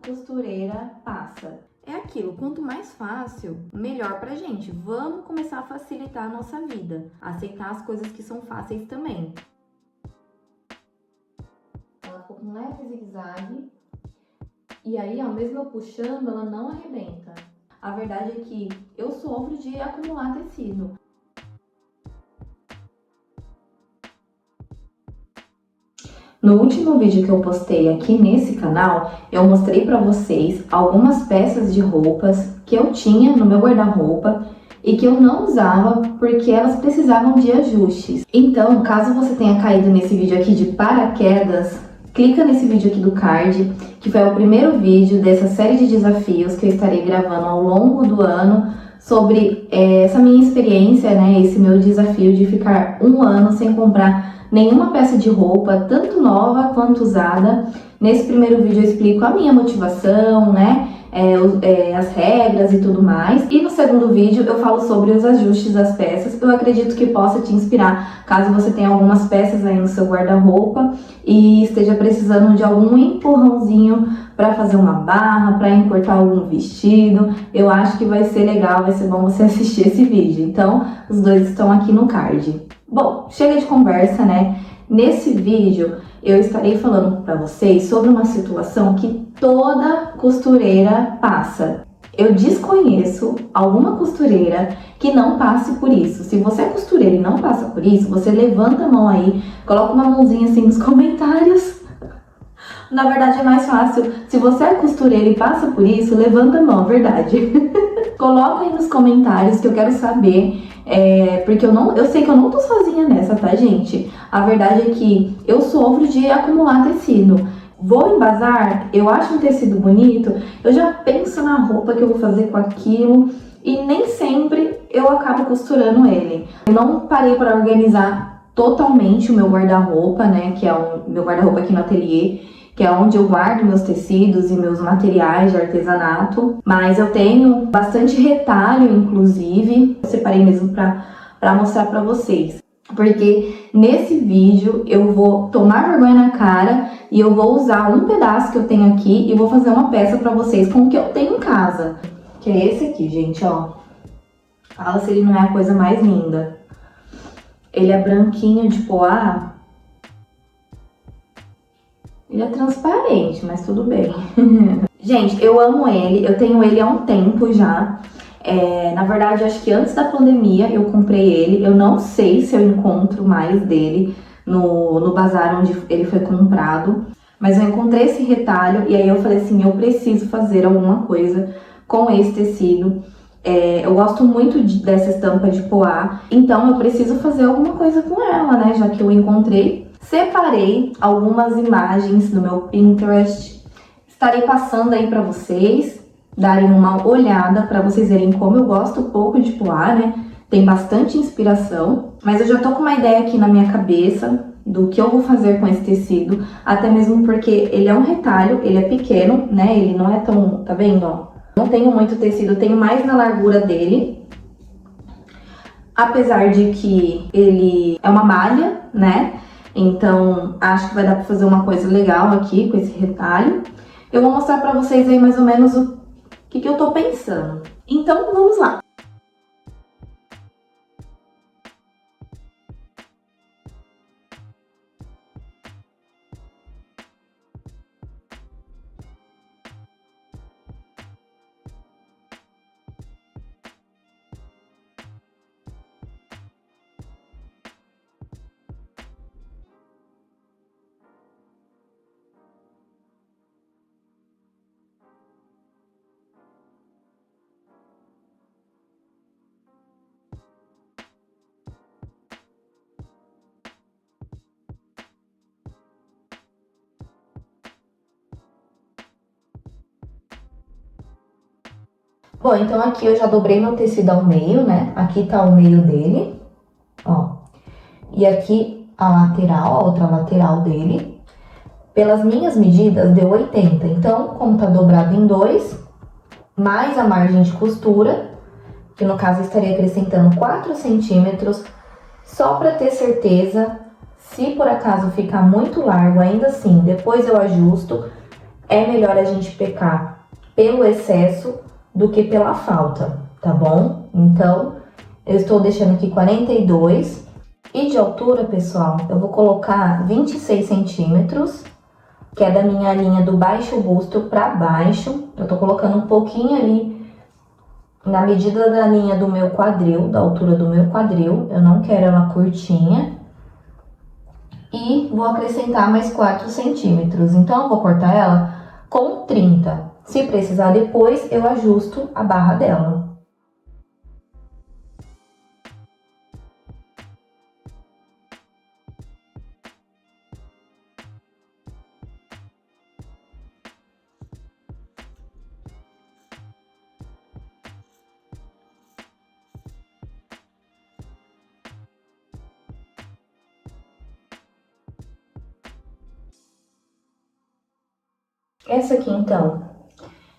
costureira passa. É aquilo, quanto mais fácil, melhor pra gente. Vamos começar a facilitar a nossa vida, aceitar as coisas que são fáceis também. Ela ficou com um leve zigue-zague, e aí, ó, mesmo eu puxando, ela não arrebenta. A verdade é que eu sofro de acumular tecido. No último vídeo que eu postei aqui nesse canal, eu mostrei pra vocês algumas peças de roupas que eu tinha no meu guarda-roupa e que eu não usava porque elas precisavam de ajustes. Então, caso você tenha caído nesse vídeo aqui de paraquedas, clica nesse vídeo aqui do card, que foi o primeiro vídeo dessa série de desafios que eu estarei gravando ao longo do ano sobre essa minha experiência, né, esse meu desafio de ficar um ano sem comprar nenhuma peça de roupa, tanto nova quanto usada. Nesse primeiro vídeo eu explico a minha motivação, né, as regras e tudo mais. E no segundo vídeo eu falo sobre os ajustes das peças. Eu acredito que possa te inspirar, caso você tenha algumas peças aí no seu guarda-roupa e esteja precisando de algum empurrãozinho para fazer uma barra, para encurtar algum vestido. Eu acho que vai ser legal, vai ser bom você assistir esse vídeo. Então, os dois estão aqui no card. Bom, chega de conversa, né? Nesse vídeo eu estarei falando para vocês sobre uma situação que toda costureira passa. Eu desconheço alguma costureira que não passe por isso. Se você é costureira e não passa por isso, você levanta a mão aí, coloca uma mãozinha assim nos comentários. Na verdade é mais fácil. Se você é costureira e passa por isso, levanta a mão, verdade. Coloca aí nos comentários que eu quero saber. Porque eu sei que eu não tô sozinha nessa, tá, gente? A verdade é que eu sofro de acumular tecido. Vou em bazar, eu acho um tecido bonito, eu já penso na roupa que eu vou fazer com aquilo e nem sempre eu acabo costurando ele. Eu não parei para organizar totalmente o meu guarda-roupa, né? Que é o meu guarda-roupa aqui no ateliê, que é onde eu guardo meus tecidos e meus materiais de artesanato. Mas eu tenho bastante retalho, inclusive. Eu separei mesmo para mostrar para vocês. Porque nesse vídeo eu vou tomar vergonha na cara e eu vou usar um pedaço que eu tenho aqui e vou fazer uma peça para vocês com o que eu tenho em casa. Que é esse aqui, gente, ó. Fala se ele não é a coisa mais linda. Ele é branquinho de poá. Ele é transparente, mas tudo bem. Gente, eu amo ele. Eu tenho ele há um tempo já. Na verdade, acho que antes da pandemia eu comprei ele. Eu não sei se eu encontro mais dele no bazar onde ele foi comprado. Mas eu encontrei esse retalho e aí eu falei assim, eu preciso fazer alguma coisa com esse tecido. Eu gosto muito dessa estampa de poá. Então eu preciso fazer alguma coisa com ela, né? Já que eu encontrei. Separei algumas imagens do meu Pinterest. Estarei passando aí pra vocês darem uma olhada, pra vocês verem como eu gosto pouco de poá, né? Tem bastante inspiração. Mas eu já tô com uma ideia aqui na minha cabeça do que eu vou fazer com esse tecido. Até mesmo porque ele é um retalho, ele é pequeno, né? Ele não é tão... Tá vendo, ó? Não tenho muito tecido, tenho mais na largura dele. Apesar de que ele é uma malha, né? Então, acho que vai dar pra fazer uma coisa legal aqui com esse retalho. Eu vou mostrar pra vocês aí mais ou menos o que eu tô pensando. Então, vamos lá! Bom, então aqui eu já dobrei meu tecido ao meio, né? Aqui tá o meio dele, ó. E aqui a lateral, a outra lateral dele. Pelas minhas medidas, deu 80. Então, como tá dobrado em dois, mais a margem de costura, que no caso eu estaria acrescentando 4 centímetros, só pra ter certeza, se por acaso ficar muito largo, ainda assim, depois eu ajusto. é melhor a gente pecar pelo excesso do que pela falta, tá bom? Então, eu estou deixando aqui 42. E de altura, pessoal, eu vou colocar 26 centímetros, que é da minha linha do baixo busto para baixo. Eu tô colocando um pouquinho ali na medida da linha do meu quadril, da altura do meu quadril. Eu não quero ela curtinha. E vou acrescentar mais 4 centímetros. Então, eu vou cortar ela com 30. Se precisar depois, eu ajusto a barra dela. Essa aqui, então,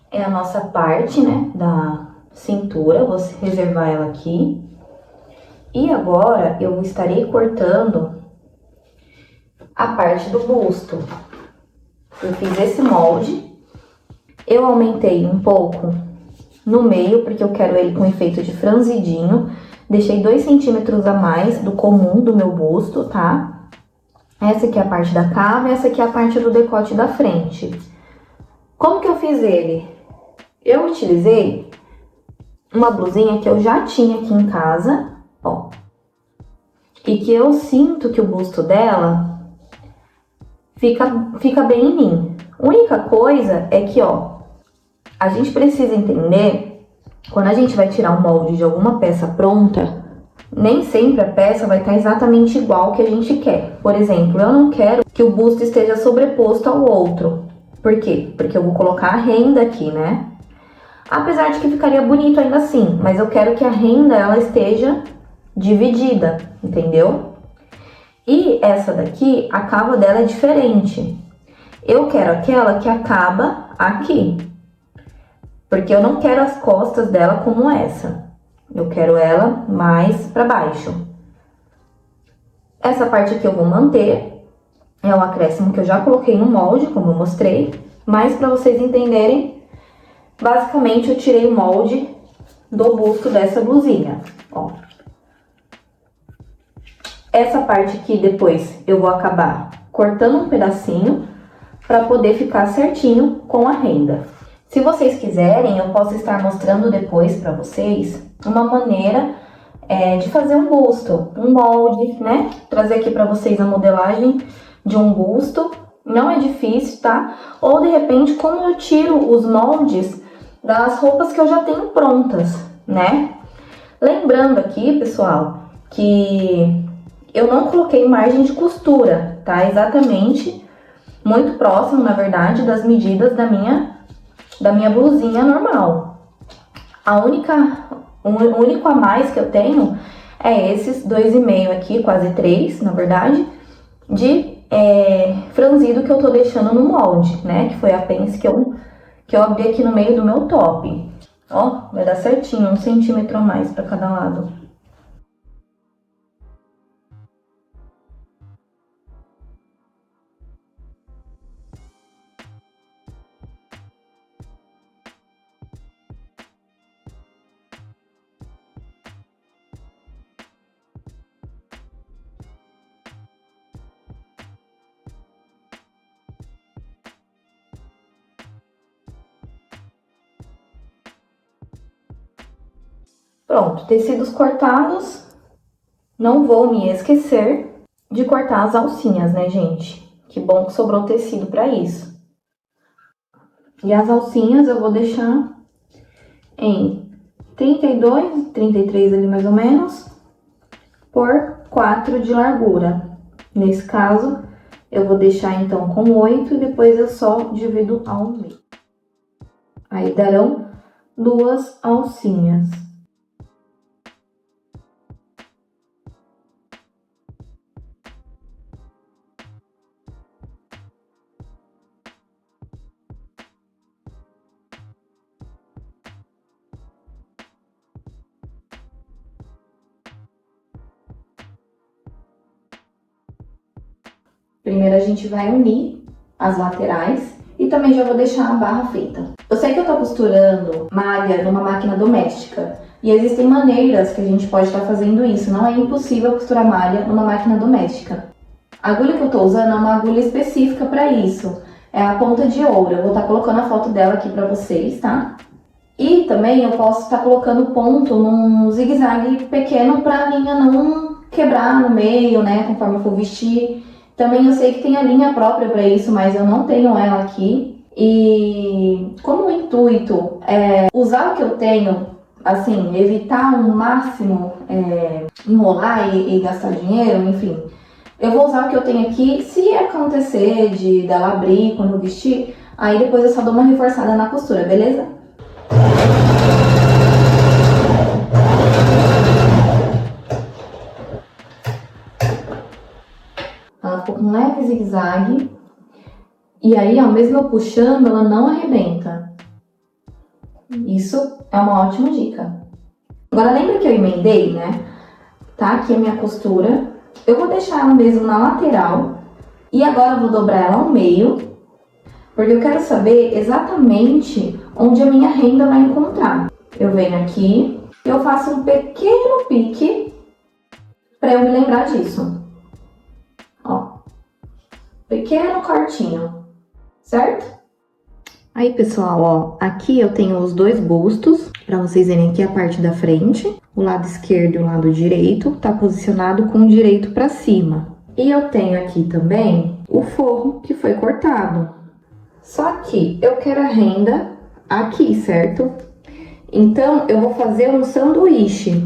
é a nossa parte, né, da cintura. Vou reservar ela aqui. E agora, eu estarei cortando a parte do busto. Eu fiz esse molde. Eu aumentei um pouco no meio, porque eu quero ele com efeito de franzidinho. Deixei 2 centímetros a mais do comum do meu busto, tá? Essa aqui é a parte da cava, essa aqui é a parte do decote da frente. Como que eu fiz ele? Eu utilizei uma blusinha que eu já tinha aqui em casa, ó. E que eu sinto que o busto dela fica bem em mim. A única coisa é que, ó, a gente precisa entender, quando a gente vai tirar um molde de alguma peça pronta, nem sempre a peça vai estar exatamente igual que a gente quer. Por exemplo, eu não quero que o busto esteja sobreposto ao outro. Por quê? Porque eu vou colocar a renda aqui, né? Apesar de que ficaria bonito ainda assim, mas eu quero que a renda ela esteja dividida, entendeu? E essa daqui, a cava dela é diferente. Eu quero aquela que acaba aqui, porque eu não quero as costas dela como essa. Eu quero ela mais para baixo. Essa parte aqui eu vou manter. É um acréscimo que eu já coloquei no molde, como eu mostrei. Mas para vocês entenderem, basicamente eu tirei o molde do busto dessa blusinha, ó. Essa parte aqui depois eu vou acabar cortando um pedacinho para poder ficar certinho com a renda. Se vocês quiserem, eu posso estar mostrando depois para vocês uma maneira de fazer um busto, um molde, né? Trazer aqui para vocês a modelagem de um busto. Não é difícil, tá? Ou de repente, como eu tiro os moldes das roupas que eu já tenho prontas, né? Lembrando aqui, pessoal, que eu não coloquei margem de costura, tá? Exatamente, muito próximo, na verdade, das medidas da minha blusinha normal. O único a mais que eu tenho é esses 2,5 aqui, quase 3, na verdade, de franzido que eu tô deixando no molde, né? Que foi a pence que eu abri aqui no meio do meu top. Ó, vai dar certinho, 1 centímetro a mais pra cada lado. Pronto, tecidos cortados. Não vou me esquecer de cortar as alcinhas, né, gente? Que bom que sobrou tecido pra isso. E as alcinhas eu vou deixar em 32, 33 ali mais ou menos, por 4 de largura. Nesse caso, eu vou deixar então com 8 e depois eu só divido ao meio. Aí darão 2 alcinhas. Primeiro a gente vai unir as laterais e também já vou deixar a barra feita. Eu sei que eu tô costurando malha numa máquina doméstica e existem maneiras que a gente pode estar fazendo isso. Não é impossível costurar malha numa máquina doméstica. A agulha que eu tô usando é uma agulha específica para isso. É a ponta de ouro. Eu vou estar colocando a foto dela aqui para vocês, tá? E também eu posso estar colocando ponto num zigue-zague pequeno para a linha não quebrar no meio, né? Conforme eu for vestir. Também eu sei que tem a linha própria para isso, mas eu não tenho ela aqui. E como o intuito é usar o que eu tenho, assim, evitar ao máximo enrolar e gastar dinheiro, enfim. Eu vou usar o que eu tenho aqui. Se acontecer dela abrir quando eu vestir, aí depois eu só dou uma reforçada na costura, beleza? Ela ficou com um leve zigue-zague. E aí, ó, mesmo eu puxando, ela não arrebenta. Isso é uma ótima dica. Agora, lembra que eu emendei, né? Tá aqui a minha costura. Eu vou deixar ela mesmo na lateral. E agora eu vou dobrar ela ao meio. Porque eu quero saber exatamente onde a minha renda vai encontrar. Eu venho aqui, eu faço um pequeno pique para eu me lembrar disso. Ó, pequeno cortinho, certo? Aí, pessoal, ó, aqui eu tenho os dois bustos, para vocês verem aqui a parte da frente. O lado esquerdo e o lado direito tá posicionado com o direito para cima. E eu tenho aqui também o forro que foi cortado. Só que eu quero a renda aqui, certo? Então, eu vou fazer um sanduíche.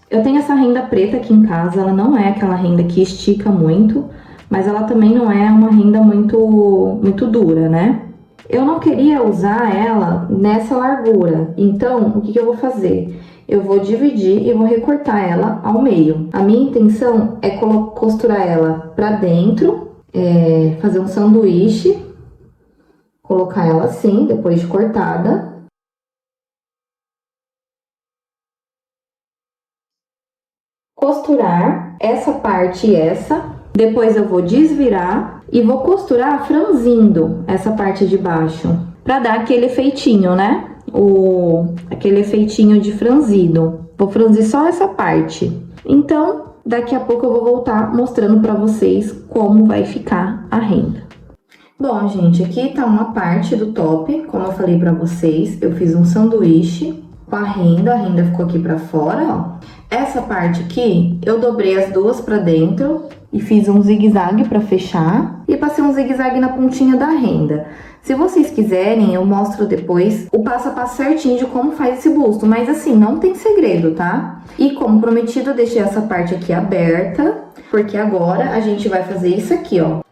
Eu tenho essa renda preta aqui em casa, ela não é aquela renda que estica muito, mas ela também não é uma renda muito dura, né? Eu não queria usar ela nessa largura, então, o que eu vou fazer? Eu vou dividir e vou recortar ela ao meio. A minha intenção é costurar ela pra dentro, fazer um sanduíche, colocar ela assim, depois de cortada. Costurar essa parte e essa. Depois eu vou desvirar e vou costurar franzindo essa parte de baixo. Pra dar aquele efeitinho, né? Aquele efeitinho de franzido. Vou franzir só essa parte. Então, daqui a pouco eu vou voltar mostrando pra vocês como vai ficar a renda. Bom, gente, aqui tá uma parte do top, como eu falei pra vocês, eu fiz um sanduíche com a renda ficou aqui pra fora, ó. Essa parte aqui, eu dobrei as duas pra dentro e fiz um zigue-zague pra fechar e passei um zigue-zague na pontinha da renda. Se vocês quiserem, eu mostro depois o passo a passo certinho de como faz esse busto, mas assim, não tem segredo, tá? E como prometido, eu deixei essa parte aqui aberta, porque agora a gente vai fazer isso aqui, ó.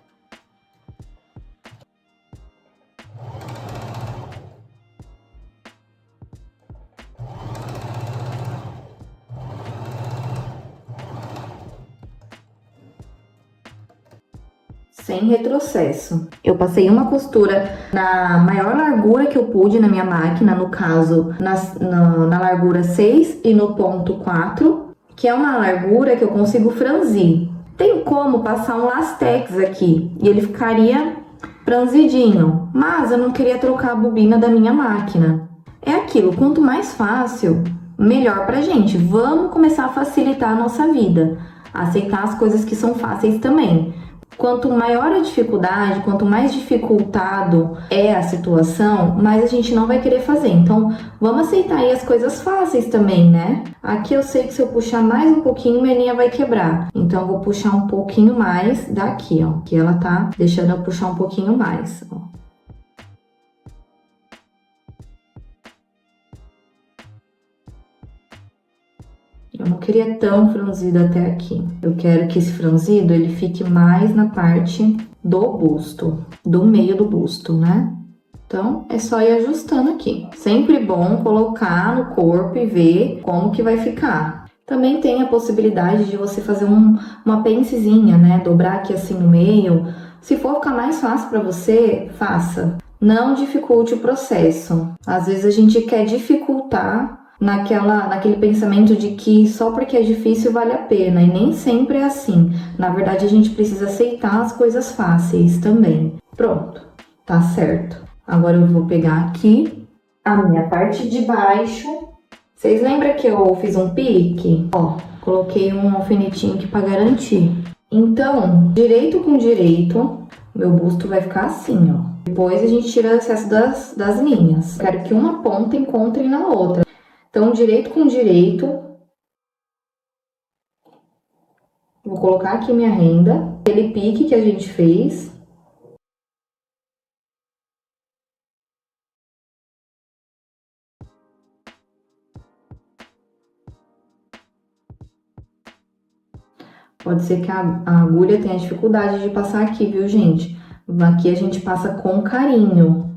Sem retrocesso. Eu passei uma costura na maior largura que eu pude na minha máquina, no caso, na largura 6 e no ponto 4, que é uma largura que eu consigo franzir. Tem como passar um lastex aqui e ele ficaria franzidinho, mas eu não queria trocar a bobina da minha máquina. É aquilo, quanto mais fácil, melhor pra gente. Vamos começar a facilitar a nossa vida, aceitar as coisas que são fáceis também. Quanto maior a dificuldade, quanto mais dificultado é a situação, mais a gente não vai querer fazer. Então, vamos aceitar aí as coisas fáceis também, né? Aqui eu sei que se eu puxar mais um pouquinho, minha linha vai quebrar. Então, eu vou puxar um pouquinho mais daqui, ó. Que ela tá deixando eu puxar um pouquinho mais, ó. Eu não queria tão franzido até aqui. Eu quero que esse franzido, ele fique mais na parte do busto, do meio do busto, né? Então, é só ir ajustando aqui. Sempre bom colocar no corpo e ver como que vai ficar. Também tem a possibilidade de você fazer uma pencezinha, né? Dobrar aqui assim no meio. Se for ficar mais fácil para você, faça. Não dificulte o processo. Às vezes a gente quer dificultar naquele pensamento de que só porque é difícil vale a pena, e nem sempre é assim. Na verdade, a gente precisa aceitar as coisas fáceis também. Pronto, tá certo. Agora eu vou pegar aqui a minha parte de baixo. Vocês lembram que eu fiz um pique? Ó, coloquei um alfinetinho aqui pra garantir. Então, direito com direito, meu busto vai ficar assim, ó. Depois a gente tira o excesso das linhas. Quero que uma ponta encontre na outra. Então, direito com direito. Vou colocar aqui minha renda. Aquele pique que a gente fez. Pode ser que a agulha tenha dificuldade de passar aqui, viu, gente? Aqui a gente passa com carinho.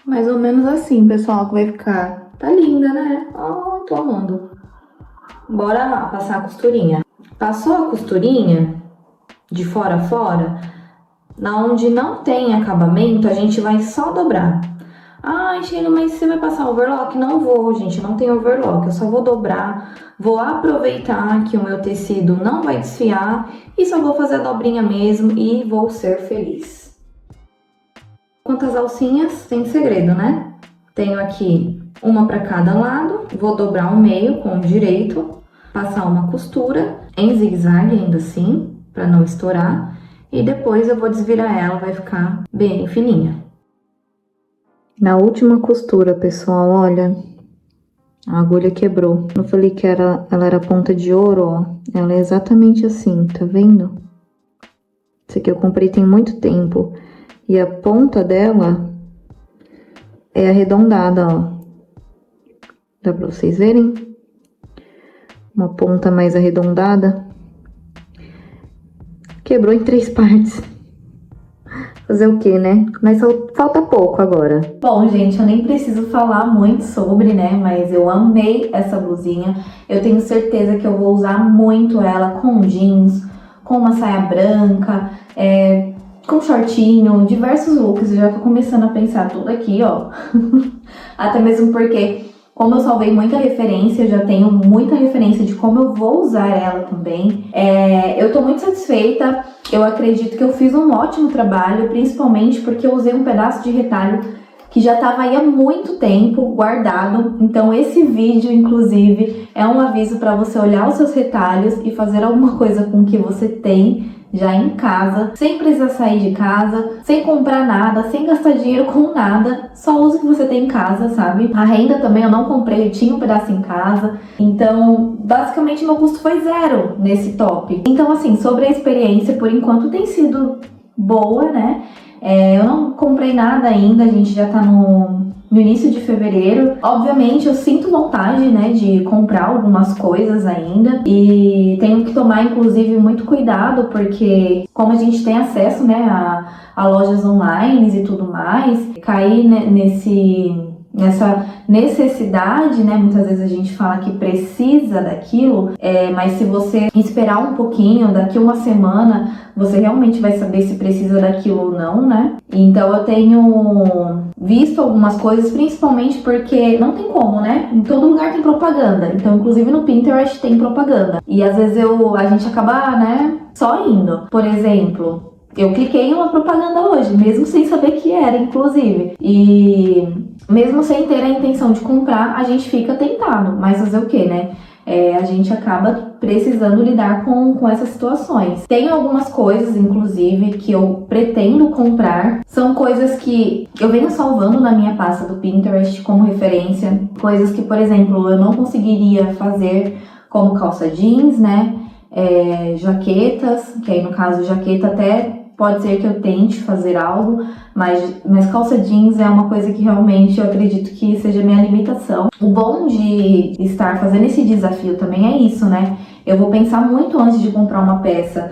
Mais ou menos assim, pessoal, que vai ficar. Tá linda, né? Ó, tô amando. Bora lá, passar a costurinha. Passou a costurinha de fora a fora, na onde não tem acabamento, a gente vai só dobrar. Ai, Sheila, mas você vai passar overlock? Não vou, gente, não tem overlock. Eu só vou dobrar, vou aproveitar que o meu tecido não vai desfiar e só vou fazer a dobrinha mesmo e vou ser feliz. Quanto às alcinhas, sem segredo, né? Tenho aqui uma para cada lado, vou dobrar o meio com o direito, passar uma costura em zigue-zague ainda assim, para não estourar, e depois eu vou desvirar ela, vai ficar bem fininha. Na última costura, pessoal, olha, a agulha quebrou. Eu falei que ela era ponta de ouro, ó, ela é exatamente assim, tá vendo? Esse aqui eu comprei tem muito tempo, e a ponta dela é arredondada, ó. Dá pra vocês verem? Uma ponta mais arredondada. Quebrou em 3 partes. Fazer o que, né? Mas falta pouco agora. Bom, gente, eu nem preciso falar muito sobre, né? Mas eu amei essa blusinha. Eu tenho certeza que eu vou usar muito ela com jeans, com uma saia branca, com shortinho, diversos looks. Eu já tô começando a pensar tudo aqui, ó. Até mesmo porque, como eu salvei muita referência, eu já tenho muita referência de como eu vou usar ela também. Eu tô muito satisfeita. Eu acredito que eu fiz um ótimo trabalho, principalmente porque eu usei um pedaço de retalho que já estava aí há muito tempo guardado. Então esse vídeo, inclusive, é um aviso para você olhar os seus retalhos e fazer alguma coisa com o que você tem já em casa, sem precisar sair de casa, sem comprar nada, sem gastar dinheiro com nada, só usa o que você tem em casa, sabe? A renda também eu não comprei, eu tinha um pedaço em casa, então basicamente meu custo foi 0 nesse top. Então assim, sobre a experiência, por enquanto tem sido boa, né? Eu não comprei nada ainda, a gente já tá no início de fevereiro. Obviamente eu sinto vontade, né, de comprar algumas coisas ainda e tenho que tomar inclusive muito cuidado, porque como a gente tem acesso, né, a lojas online e tudo mais, cair nessa necessidade, né? Muitas vezes a gente fala que precisa daquilo, mas se você esperar um pouquinho, daqui uma semana, você realmente vai saber se precisa daquilo ou não, né? Então eu tenho visto algumas coisas, principalmente porque não tem como, né? Em todo lugar tem propaganda. Então, inclusive no Pinterest tem propaganda. E às vezes a gente acaba, né, só indo. Por exemplo, eu cliquei em uma propaganda hoje, mesmo sem saber que era, inclusive. E mesmo sem ter a intenção de comprar, a gente fica tentado. Mas fazer o quê, né? A gente acaba precisando lidar com essas situações. Tem algumas coisas, inclusive, que eu pretendo comprar. São coisas que eu venho salvando na minha pasta do Pinterest como referência. Coisas que, por exemplo, eu não conseguiria fazer como calça jeans, né? Jaquetas, que aí no caso jaqueta até pode ser que eu tente fazer algo, mas calça jeans é uma coisa que realmente eu acredito que seja minha limitação. O bom de estar fazendo esse desafio também é isso, né? Eu vou pensar muito antes de comprar uma peça.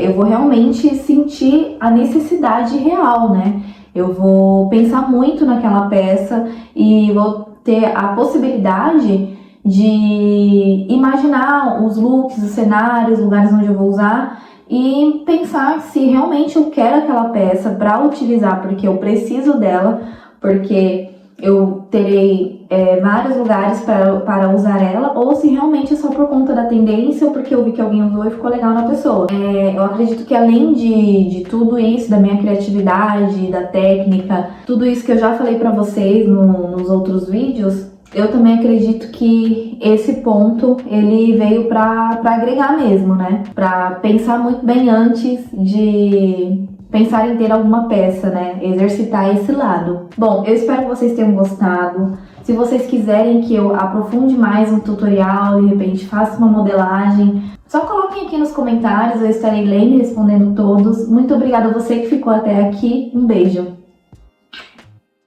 Eu vou realmente sentir a necessidade real, né? Eu vou pensar muito naquela peça e vou ter a possibilidade de imaginar os looks, os cenários, os lugares onde eu vou usar e pensar se realmente eu quero aquela peça para utilizar, porque eu preciso dela, porque eu terei vários lugares para usar ela, ou se realmente é só por conta da tendência ou porque eu vi que alguém usou e ficou legal na pessoa. Eu acredito que além de tudo isso, da minha criatividade, da técnica, tudo isso que eu já falei pra vocês nos outros vídeos, eu também acredito que esse ponto ele veio para agregar mesmo, né? Para pensar muito bem antes de pensar em ter alguma peça, né? Exercitar esse lado. Bom, eu espero que vocês tenham gostado. Se vocês quiserem que eu aprofunde mais um tutorial, de repente faça uma modelagem, só coloquem aqui nos comentários, eu estarei lendo e respondendo todos. Muito obrigada a você que ficou até aqui. Um beijo!